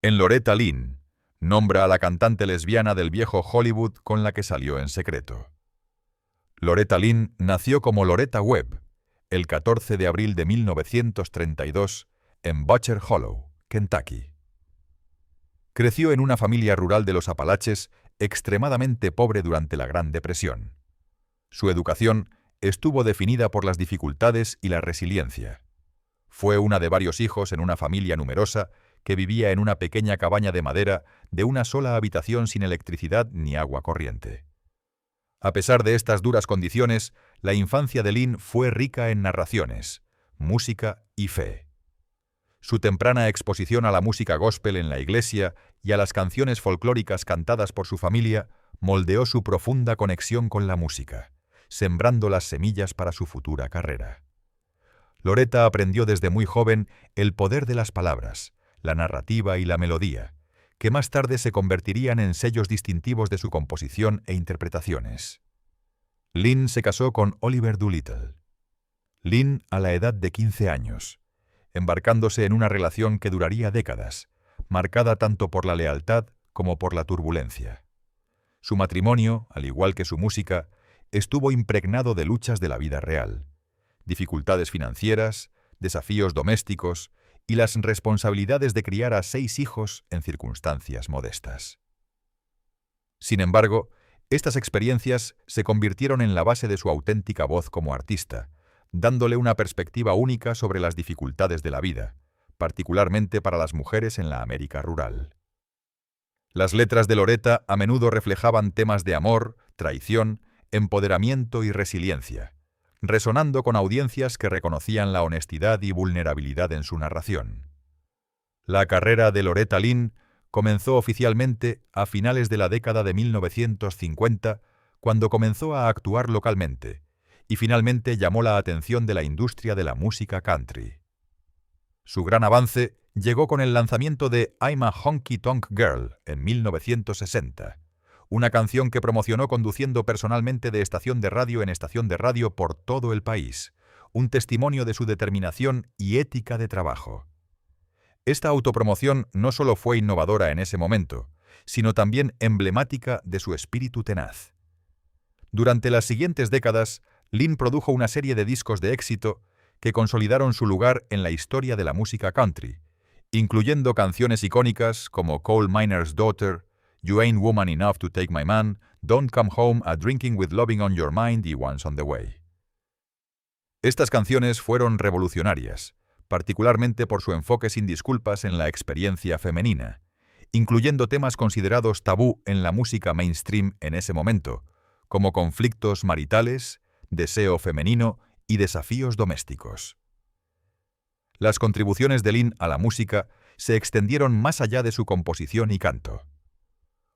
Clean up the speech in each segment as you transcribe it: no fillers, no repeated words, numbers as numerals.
En Loretta Lynn, nombra a la cantante lesbiana del viejo Hollywood con la que salió en secreto. Loretta Lynn nació como Loretta Webb el 14 de abril de 1932 en Butcher Hollow, Kentucky. Creció en una familia rural de los Apalaches extremadamente pobre durante la Gran Depresión. Su educación estuvo definida por las dificultades y la resiliencia. Fue una de varios hijos en una familia numerosa que vivía en una pequeña cabaña de madera de una sola habitación sin electricidad ni agua corriente. A pesar de estas duras condiciones, la infancia de Lynn fue rica en narraciones, música y fe. Su temprana exposición a la música gospel en la iglesia y a las canciones folclóricas cantadas por su familia moldeó su profunda conexión con la música, sembrando las semillas para su futura carrera. Loretta aprendió desde muy joven el poder de las palabras, la narrativa y la melodía, que más tarde se convertirían en sellos distintivos de su composición e interpretaciones. Lynn se casó con Oliver Doolittle. Lynn a la edad de 15 años, embarcándose en una relación que duraría décadas, marcada tanto por la lealtad como por la turbulencia. Su matrimonio, al igual que su música, estuvo impregnado de luchas de la vida real, dificultades financieras, desafíos domésticos y las responsabilidades de criar a 6 hijos en circunstancias modestas. Sin embargo, estas experiencias se convirtieron en la base de su auténtica voz como artista, dándole una perspectiva única sobre las dificultades de la vida, particularmente para las mujeres en la América rural. Las letras de Loretta a menudo reflejaban temas de amor, traición, empoderamiento y resiliencia, resonando con audiencias que reconocían la honestidad y vulnerabilidad en su narración. La carrera de Loretta Lynn comenzó oficialmente a finales de la década de 1950, cuando comenzó a actuar localmente, y finalmente llamó la atención de la industria de la música country. Su gran avance llegó con el lanzamiento de I'm a Honky Tonk Girl en 1960, una canción que promocionó conduciendo personalmente de estación de radio en estación de radio por todo el país, un testimonio de su determinación y ética de trabajo. Esta autopromoción no solo fue innovadora en ese momento, sino también emblemática de su espíritu tenaz. Durante las siguientes décadas, Lynn produjo una serie de discos de éxito que consolidaron su lugar en la historia de la música country, incluyendo canciones icónicas como Coal Miner's Daughter, You Ain't Woman Enough to Take My Man, Don't Come Home a Drinking with Loving on Your Mind y Once on the Way. Estas canciones fueron revolucionarias, particularmente por su enfoque sin disculpas en la experiencia femenina, incluyendo temas considerados tabú en la música mainstream en ese momento, como conflictos maritales, deseo femenino y desafíos domésticos. Las contribuciones de Lynn a la música se extendieron más allá de su composición y canto.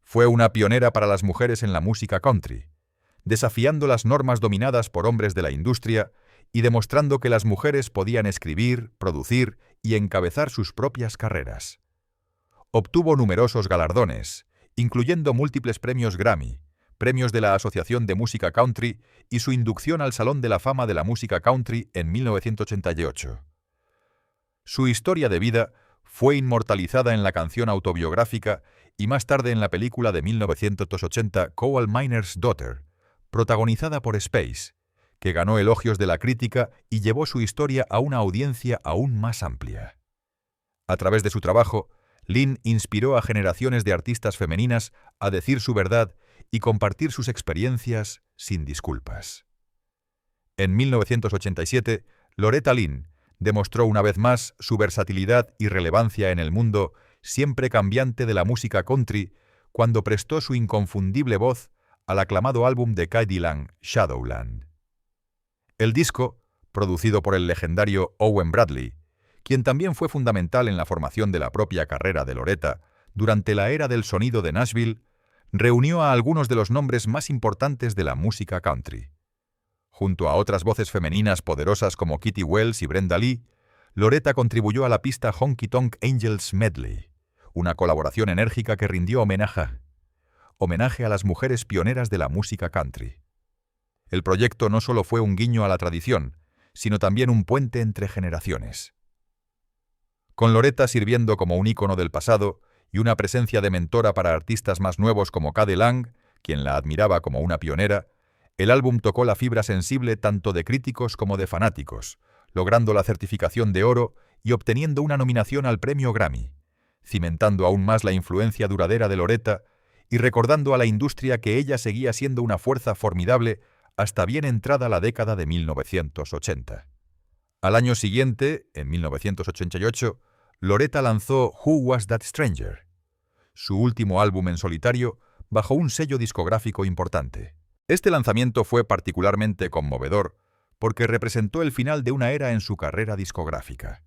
Fue una pionera para las mujeres en la música country, desafiando las normas dominadas por hombres de la industria y demostrando que las mujeres podían escribir, producir y encabezar sus propias carreras. Obtuvo numerosos galardones, incluyendo múltiples premios Grammy, premios de la Asociación de Música Country y su inducción al Salón de la Fama de la Música Country en 1988. Su historia de vida fue inmortalizada en la canción autobiográfica y más tarde en la película de 1980 Coal Miner's Daughter, protagonizada por Space, que ganó elogios de la crítica y llevó su historia a una audiencia aún más amplia. A través de su trabajo, Lynn inspiró a generaciones de artistas femeninas a decir su verdad y compartir sus experiencias sin disculpas. En 1987, Loretta Lynn demostró una vez más su versatilidad y relevancia en el mundo siempre cambiante de la música country cuando prestó su inconfundible voz al aclamado álbum de K.D. Lang, Shadowland. El disco, producido por el legendario Owen Bradley, quien también fue fundamental en la formación de la propia carrera de Loretta durante la era del sonido de Nashville, reunió a algunos de los nombres más importantes de la música country. Junto a otras voces femeninas poderosas como Kitty Wells y Brenda Lee, Loretta contribuyó a la pista Honky Tonk Angels Medley, una colaboración enérgica que rindió homenaje a las mujeres pioneras de la música country. El proyecto no solo fue un guiño a la tradición, sino también un puente entre generaciones. Con Loretta sirviendo como un ícono del pasado y una presencia de mentora para artistas más nuevos como Cade Lang, quien la admiraba como una pionera, el álbum tocó la fibra sensible tanto de críticos como de fanáticos, logrando la certificación de oro y obteniendo una nominación al premio Grammy, cimentando aún más la influencia duradera de Loretta y recordando a la industria que ella seguía siendo una fuerza formidable hasta bien entrada la década de 1980. Al año siguiente, en 1988, Loretta lanzó Who Was That Stranger?, su último álbum en solitario, bajo un sello discográfico importante. Este lanzamiento fue particularmente conmovedor porque representó el final de una era en su carrera discográfica.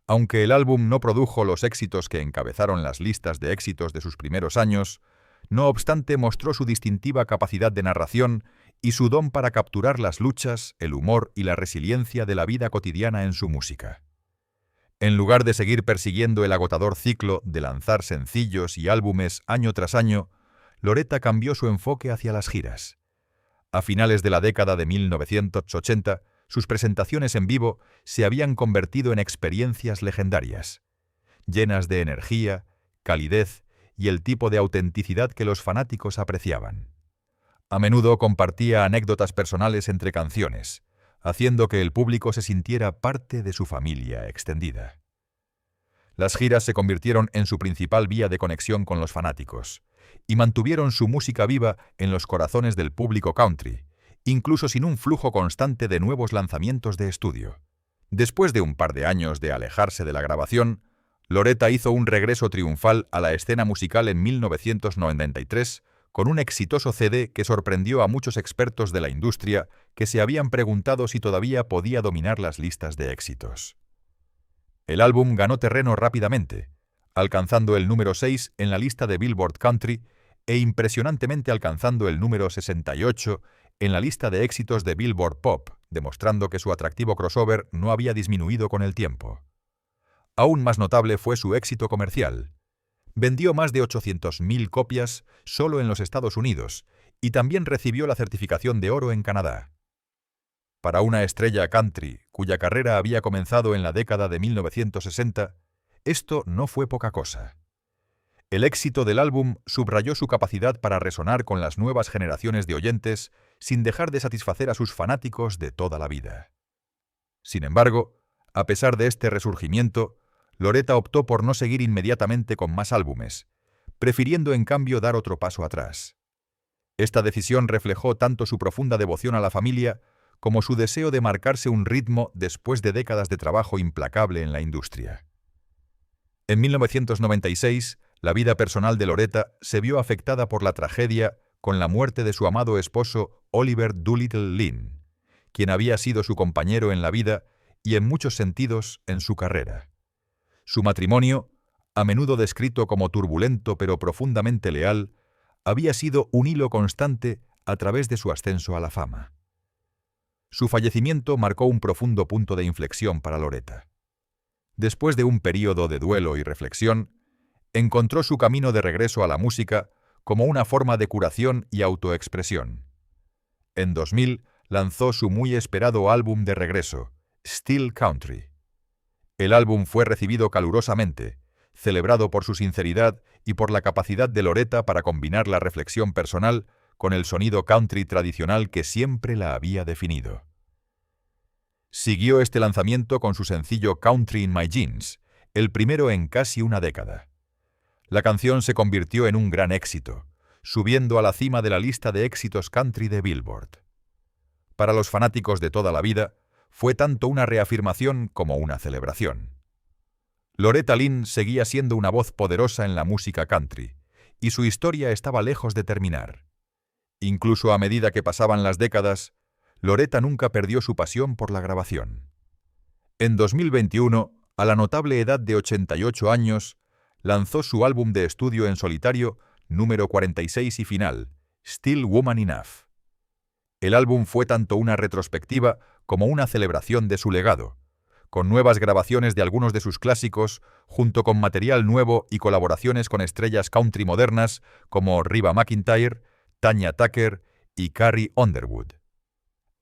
Aunque el álbum no produjo los éxitos que encabezaron las listas de éxitos de sus primeros años, no obstante mostró su distintiva capacidad de narración y su don para capturar las luchas, el humor y la resiliencia de la vida cotidiana en su música. En lugar de seguir persiguiendo el agotador ciclo de lanzar sencillos y álbumes año tras año, Loretta cambió su enfoque hacia las giras. A finales de la década de 1980, sus presentaciones en vivo se habían convertido en experiencias legendarias, llenas de energía, calidez y el tipo de autenticidad que los fanáticos apreciaban. A menudo compartía anécdotas personales entre canciones, haciendo que el público se sintiera parte de su familia extendida. Las giras se convirtieron en su principal vía de conexión con los fanáticos y mantuvieron su música viva en los corazones del público country, incluso sin un flujo constante de nuevos lanzamientos de estudio. Después de un par de años de alejarse de la grabación, Loretta hizo un regreso triunfal a la escena musical en 1993 con un exitoso CD que sorprendió a muchos expertos de la industria que se habían preguntado si todavía podía dominar las listas de éxitos. El álbum ganó terreno rápidamente, alcanzando el número 6 en la lista de Billboard Country e impresionantemente alcanzando el número 68 en la lista de éxitos de Billboard Pop, demostrando que su atractivo crossover no había disminuido con el tiempo. Aún más notable fue su éxito comercial. Vendió más de 800.000 copias solo en los Estados Unidos y también recibió la certificación de oro en Canadá. Para una estrella country cuya carrera había comenzado en la década de 1960, esto no fue poca cosa. El éxito del álbum subrayó su capacidad para resonar con las nuevas generaciones de oyentes sin dejar de satisfacer a sus fanáticos de toda la vida. Sin embargo, a pesar de este resurgimiento, Loretta optó por no seguir inmediatamente con más álbumes, prefiriendo en cambio dar otro paso atrás. Esta decisión reflejó tanto su profunda devoción a la familia como su deseo de marcarse un ritmo después de décadas de trabajo implacable en la industria. En 1996, la vida personal de Loretta se vio afectada por la tragedia con la muerte de su amado esposo Oliver Doolittle Lynn, quien había sido su compañero en la vida y en muchos sentidos en su carrera. Su matrimonio, a menudo descrito como turbulento pero profundamente leal, había sido un hilo constante a través de su ascenso a la fama. Su fallecimiento marcó un profundo punto de inflexión para Loretta. Después de un período de duelo y reflexión, encontró su camino de regreso a la música como una forma de curación y autoexpresión. En 2000 lanzó su muy esperado álbum de regreso, Still Country. El álbum fue recibido calurosamente, celebrado por su sinceridad y por la capacidad de Loretta para combinar la reflexión personal con el sonido country tradicional que siempre la había definido. Siguió este lanzamiento con su sencillo Country in My Jeans, el primero en casi una década. La canción se convirtió en un gran éxito, subiendo a la cima de la lista de éxitos country de Billboard. Para los fanáticos de toda la vida, fue tanto una reafirmación como una celebración. Loretta Lynn seguía siendo una voz poderosa en la música country, y su historia estaba lejos de terminar. Incluso a medida que pasaban las décadas, Loretta nunca perdió su pasión por la grabación. En 2021, a la notable edad de 88 años, lanzó su álbum de estudio en solitario, número 46 y final, Still Woman Enough. El álbum fue tanto una retrospectiva como una celebración de su legado, con nuevas grabaciones de algunos de sus clásicos, junto con material nuevo y colaboraciones con estrellas country modernas como Reba McEntire, Tanya Tucker y Carrie Underwood.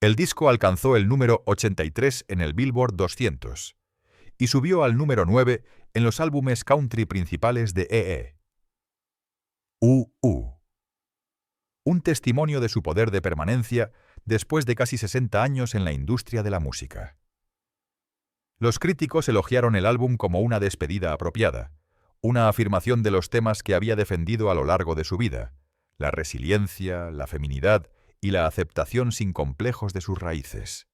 El disco alcanzó el número 83 en el Billboard 200 y subió al número 9 en los álbumes country principales de E! Un testimonio de su poder de permanencia después de casi 60 años en la industria de la música. Los críticos elogiaron el álbum como una despedida apropiada, una afirmación de los temas que había defendido a lo largo de su vida: la resiliencia, la feminidad y la aceptación sin complejos de sus raíces.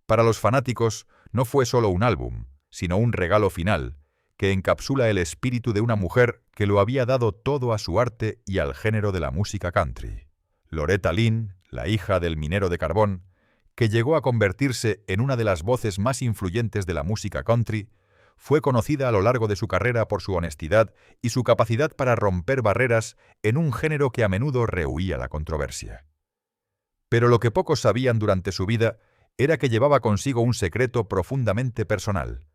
Para los fanáticos, no fue solo un álbum, sino un regalo final, que encapsula el espíritu de una mujer que lo había dado todo a su arte y al género de la música country. Loretta Lynn, la hija del minero de carbón, que llegó a convertirse en una de las voces más influyentes de la música country, fue conocida a lo largo de su carrera por su honestidad y su capacidad para romper barreras en un género que a menudo rehuía la controversia. Pero lo que pocos sabían durante su vida era que llevaba consigo un secreto profundamente personal,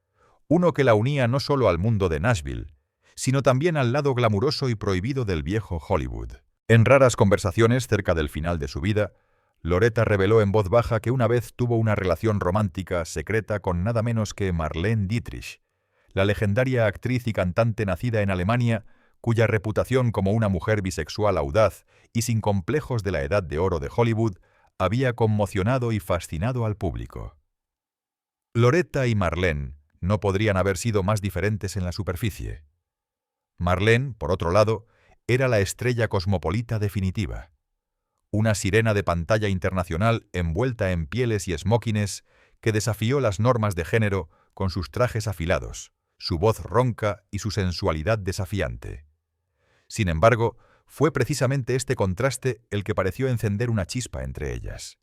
uno que la unía no solo al mundo de Nashville, sino también al lado glamuroso y prohibido del viejo Hollywood. En raras conversaciones cerca del final de su vida, Loretta reveló en voz baja que una vez tuvo una relación romántica secreta con nada menos que Marlene Dietrich, la legendaria actriz y cantante nacida en Alemania, cuya reputación como una mujer bisexual audaz y sin complejos de la edad de oro de Hollywood había conmocionado y fascinado al público. Loretta y Marlene no podrían haber sido más diferentes en la superficie. Marlene, por otro lado, era la estrella cosmopolita definitiva. Una sirena de pantalla internacional envuelta en pieles y esmóquines que desafió las normas de género con sus trajes afilados, su voz ronca y su sensualidad desafiante. Sin embargo, fue precisamente este contraste el que pareció encender una chispa entre ellas.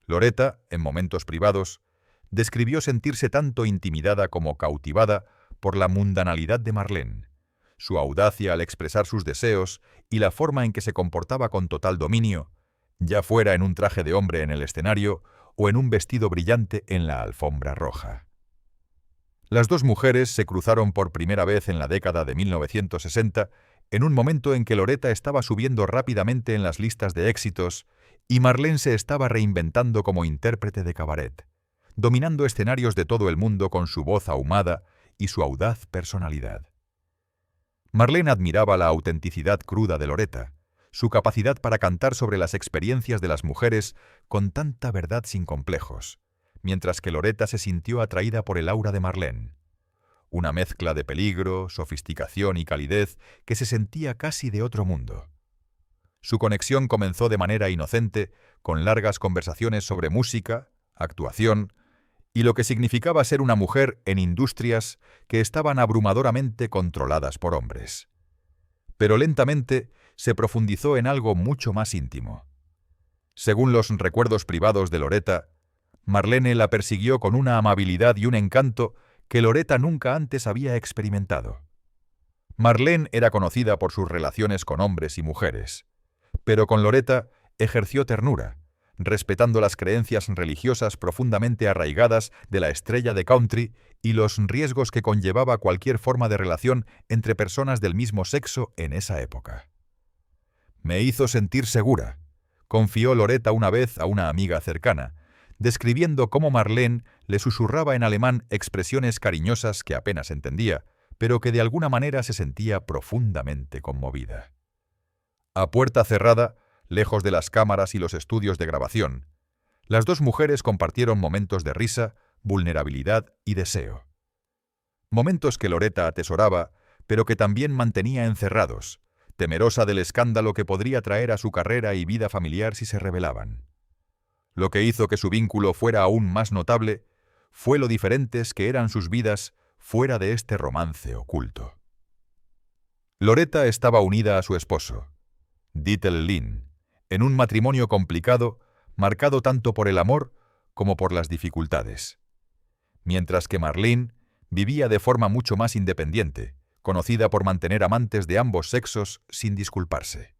Loretta, en momentos privados, describió sentirse tanto intimidada como cautivada por la mundanalidad de Marlene, su audacia al expresar sus deseos y la forma en que se comportaba con total dominio, ya fuera en un traje de hombre en el escenario o en un vestido brillante en la alfombra roja. Las dos mujeres se cruzaron por primera vez en la década de 1960, en un momento en que Loretta estaba subiendo rápidamente en las listas de éxitos y Marlene se estaba reinventando como intérprete de cabaret, dominando escenarios de todo el mundo con su voz ahumada y su audaz personalidad. Marlene admiraba la autenticidad cruda de Loretta, su capacidad para cantar sobre las experiencias de las mujeres con tanta verdad sin complejos, mientras que Loretta se sintió atraída por el aura de Marlene, una mezcla de peligro, sofisticación y calidez que se sentía casi de otro mundo. Su conexión comenzó de manera inocente, con largas conversaciones sobre música, actuación y lo que significaba ser una mujer en industrias que estaban abrumadoramente controladas por hombres. Pero lentamente se profundizó en algo mucho más íntimo. Según los recuerdos privados de Loretta, Marlene la persiguió con una amabilidad y un encanto que Loretta nunca antes había experimentado. Marlene era conocida por sus relaciones con hombres y mujeres, pero con Loretta ejerció ternura, respetando las creencias religiosas profundamente arraigadas de la estrella de country y los riesgos que conllevaba cualquier forma de relación entre personas del mismo sexo en esa época. «Me hizo sentir segura», confió Loretta una vez a una amiga cercana, describiendo cómo Marlene le susurraba en alemán expresiones cariñosas que apenas entendía, pero que de alguna manera se sentía profundamente conmovida. A puerta cerrada, lejos de las cámaras y los estudios de grabación, las dos mujeres compartieron momentos de risa, vulnerabilidad y deseo. Momentos que Loretta atesoraba, pero que también mantenía encerrados, temerosa del escándalo que podría traer a su carrera y vida familiar si se revelaban. Lo que hizo que su vínculo fuera aún más notable fue lo diferentes que eran sus vidas fuera de este romance oculto. Loretta estaba unida a su esposo, Dietel Lynn, en un matrimonio complicado, marcado tanto por el amor como por las dificultades. Mientras que Marlene vivía de forma mucho más independiente, conocida por mantener amantes de ambos sexos sin disculparse.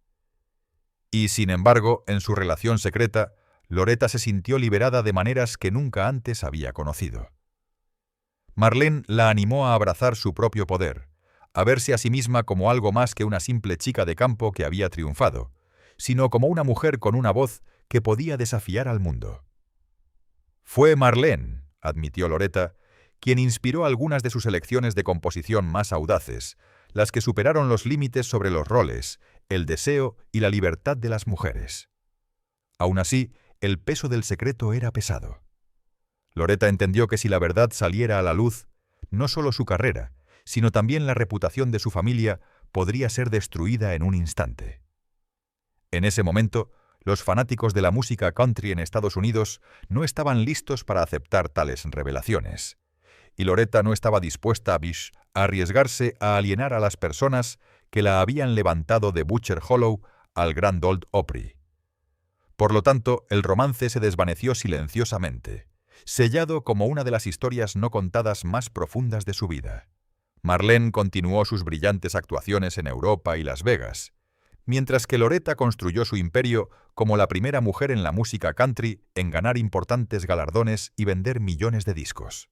Y, sin embargo, en su relación secreta, Loretta se sintió liberada de maneras que nunca antes había conocido. Marlene la animó a abrazar su propio poder, a verse a sí misma como algo más que una simple chica de campo que había triunfado, sino como una mujer con una voz que podía desafiar al mundo. Fue Marlene, admitió Loretta, quien inspiró algunas de sus elecciones de composición más audaces, las que superaron los límites sobre los roles, el deseo y la libertad de las mujeres. Aún así, el peso del secreto era pesado. Loretta entendió que si la verdad saliera a la luz, no solo su carrera, sino también la reputación de su familia podría ser destruida en un instante. En ese momento, los fanáticos de la música country en Estados Unidos no estaban listos para aceptar tales revelaciones, y Loretta no estaba dispuesta a arriesgarse a alienar a las personas que la habían levantado de Butcher Hollow al Grand Ole Opry. Por lo tanto, el romance se desvaneció silenciosamente, sellado como una de las historias no contadas más profundas de su vida. Marlene continuó sus brillantes actuaciones en Europa y Las Vegas, mientras que Loretta construyó su imperio como la primera mujer en la música country en ganar importantes galardones y vender millones de discos.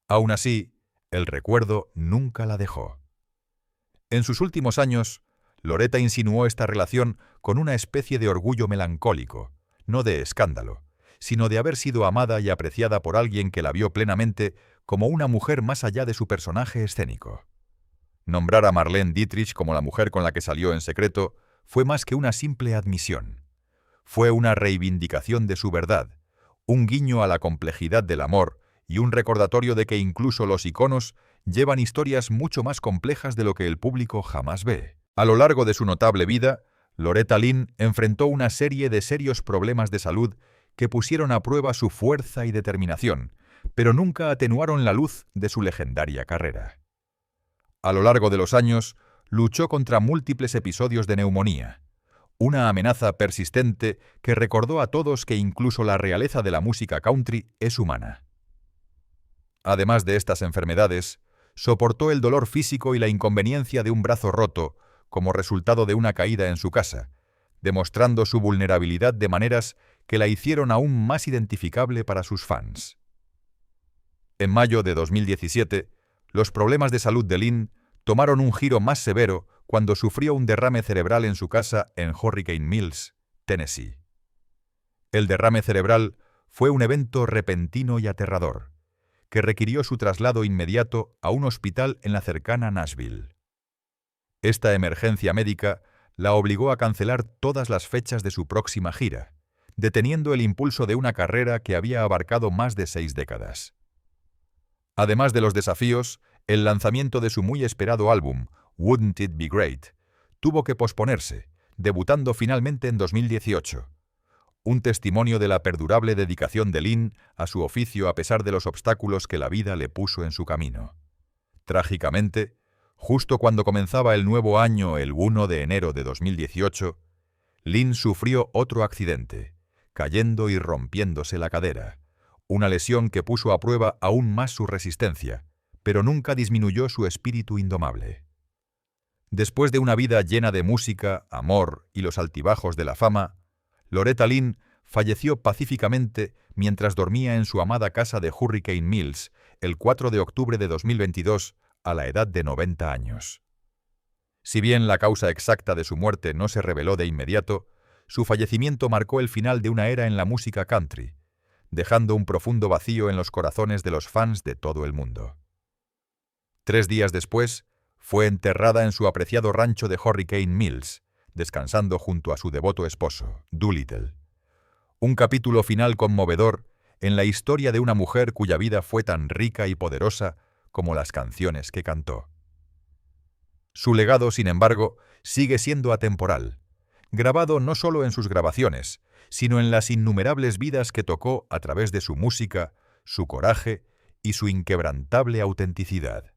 Aún así, el recuerdo nunca la dejó. En sus últimos años, Loretta insinuó esta relación con una especie de orgullo melancólico, no de escándalo, sino de haber sido amada y apreciada por alguien que la vio plenamente como una mujer más allá de su personaje escénico. Nombrar a Marlene Dietrich como la mujer con la que salió en secreto fue más que una simple admisión. Fue una reivindicación de su verdad, un guiño a la complejidad del amor y un recordatorio de que incluso los iconos llevan historias mucho más complejas de lo que el público jamás ve. A lo largo de su notable vida, Loretta Lynn enfrentó una serie de serios problemas de salud que pusieron a prueba su fuerza y determinación, pero nunca atenuaron la luz de su legendaria carrera. A lo largo de los años, luchó contra múltiples episodios de neumonía, una amenaza persistente que recordó a todos que incluso la realeza de la música country es humana. Además de estas enfermedades, soportó el dolor físico y la inconveniencia de un brazo roto como resultado de una caída en su casa, demostrando su vulnerabilidad de maneras que la hicieron aún más identificable para sus fans. En mayo de 2017, los problemas de salud de Lynn tomaron un giro más severo cuando sufrió un derrame cerebral en su casa en Hurricane Mills, Tennessee. El derrame cerebral fue un evento repentino y aterrador, que requirió su traslado inmediato a un hospital en la cercana Nashville. Esta emergencia médica la obligó a cancelar todas las fechas de su próxima gira, deteniendo el impulso de una carrera que había abarcado más de 6 décadas. Además de los desafíos, el lanzamiento de su muy esperado álbum, Wouldn't It Be Great, tuvo que posponerse, debutando finalmente en 2018. Un testimonio de la perdurable dedicación de Lynn a su oficio a pesar de los obstáculos que la vida le puso en su camino. Trágicamente, justo cuando comenzaba el nuevo año el 1 de enero de 2018, Lynn sufrió otro accidente, cayendo y rompiéndose la cadera, una lesión que puso a prueba aún más su resistencia, pero nunca disminuyó su espíritu indomable. Después de una vida llena de música, amor y los altibajos de la fama, Loretta Lynn falleció pacíficamente mientras dormía en su amada casa de Hurricane Mills el 4 de octubre de 2022 a la edad de 90 años. Si bien la causa exacta de su muerte no se reveló de inmediato, su fallecimiento marcó el final de una era en la música country, dejando un profundo vacío en los corazones de los fans de todo el mundo. 3 días después, fue enterrada en su apreciado rancho de Hurricane Mills, descansando junto a su devoto esposo, Doolittle. Un capítulo final conmovedor en la historia de una mujer cuya vida fue tan rica y poderosa como las canciones que cantó. Su legado, sin embargo, sigue siendo atemporal, grabado no solo en sus grabaciones, sino en las innumerables vidas que tocó a través de su música, su coraje y su inquebrantable autenticidad.